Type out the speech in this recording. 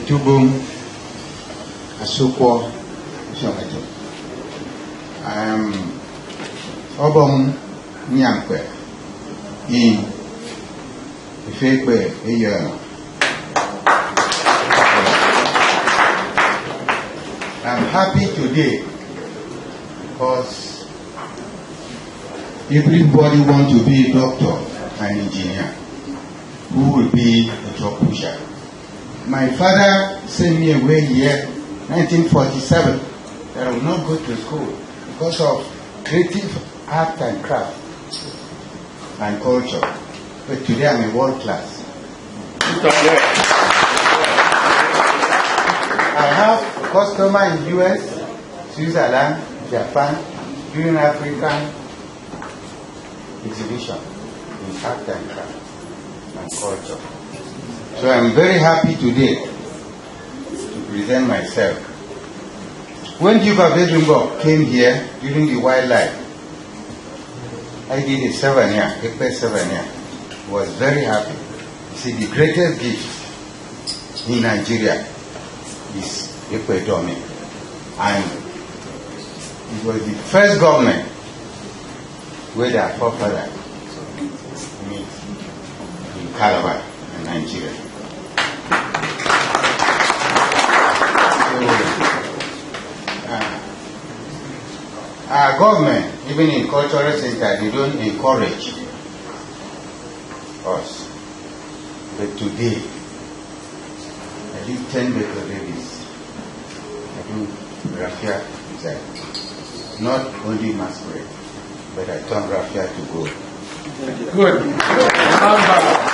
Etubom Asuquo, Effiong. I am Obong Nyamkpe in Ekpe Eyo. I'm happy today because everybody wants to be a doctor and engineer who will be a job pusher. My father sent me away here 1947 that I would not go to school because of creative art and craft and culture. But today I'm a world class. I have a customer in US, Switzerland, Japan, during African exhibition in art and craft and culture. So I'm very happy today to present myself. When Duke of Edinburgh came here during the wildlife, I did a 7-year, Ekpe 7-year. Was very happy. You see, the greatest gift in Nigeria is Ekpo Eyo. And it was the first government where their forefathers meet in Calabar in Nigeria. Our government, even in cultural center, they don't encourage us. But today, I do 10 baker babies. I do raffia design. Not only masquerade, but I turn raffia to gold. Good.